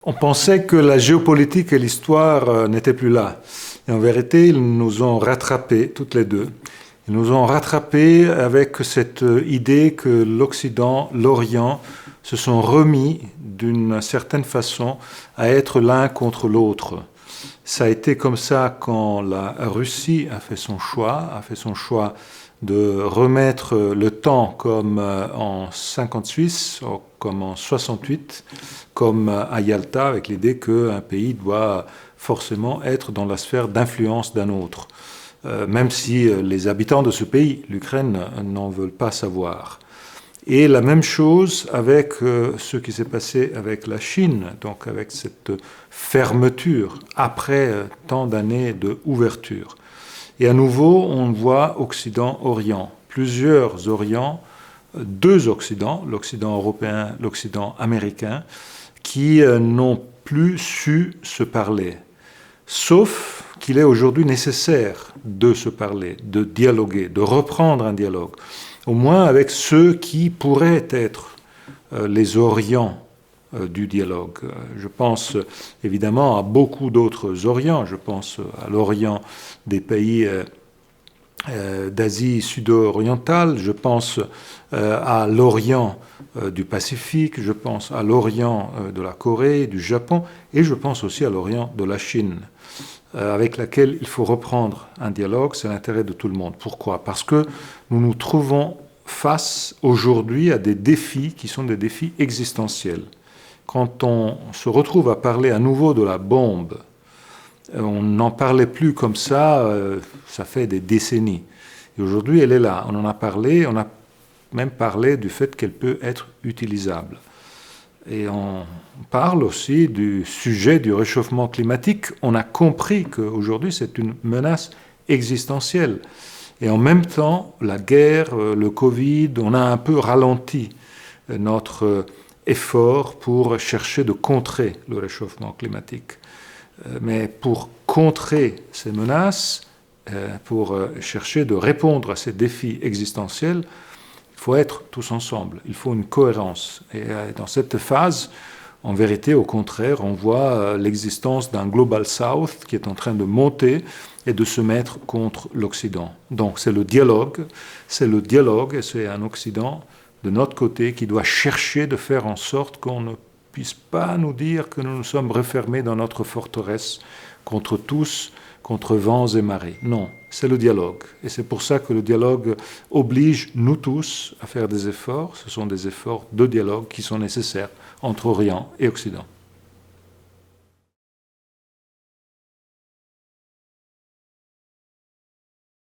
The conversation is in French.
On pensait que la géopolitique et l'histoire n'étaient plus là. Et en vérité, ils nous ont rattrapés, toutes les deux. Ils nous ont rattrapés avec cette idée que l'Occident, l'Orient, se sont remis d'une certaine façon à être l'un contre l'autre. Ça a été comme ça quand la Russie a fait son choix de remettre le temps comme en 56, comme en 68, comme à Yalta, avec l'idée qu'un pays doit forcément être dans la sphère d'influence d'un autre, même si les habitants de ce pays, l'Ukraine, n'en veulent pas savoir. Et la même chose avec ce qui s'est passé avec la Chine, donc avec cette fermeture après tant d'années d'ouverture. Et à nouveau, on voit Occident-Orient, plusieurs Orients, deux Occidents, l'Occident européen, l'Occident américain, qui n'ont plus su se parler. Sauf qu'il est aujourd'hui nécessaire de se parler, de dialoguer, de reprendre un dialogue, au moins avec ceux qui pourraient être les Orients du dialogue. Je pense évidemment à beaucoup d'autres Orients. Je pense à l'Orient des pays d'Asie sud-orientale, je pense à l'Orient du Pacifique, je pense à l'Orient de la Corée, du Japon, et je pense aussi à l'Orient de la Chine, avec laquelle il faut reprendre un dialogue. C'est l'intérêt de tout le monde. Pourquoi ? Parce que nous nous trouvons face aujourd'hui à des défis qui sont des défis existentiels. Quand on se retrouve à parler à nouveau de la bombe, on n'en parlait plus comme ça fait des décennies. Et aujourd'hui, elle est là. On en a parlé, on a même parlé du fait qu'elle peut être utilisable. Et on parle aussi du sujet du réchauffement climatique. On a compris qu'aujourd'hui, c'est une menace existentielle. Et en même temps, la guerre, le Covid, on a un peu ralenti notre effort pour chercher de contrer le réchauffement climatique. Mais pour contrer ces menaces, pour chercher de répondre à ces défis existentiels, il faut être tous ensemble, il faut une cohérence. Et dans cette phase, en vérité, au contraire, on voit l'existence d'un Global South qui est en train de monter et de se mettre contre l'Occident. Donc c'est le dialogue, et c'est un Occident de notre côté qui doit chercher de faire en sorte qu'on ne puisse pas nous dire que nous nous sommes refermés dans notre forteresse contre tous, contre vents et marées. Non, c'est le dialogue. Et c'est pour ça que le dialogue oblige nous tous à faire des efforts. Ce sont des efforts de dialogue qui sont nécessaires entre Orient et Occident.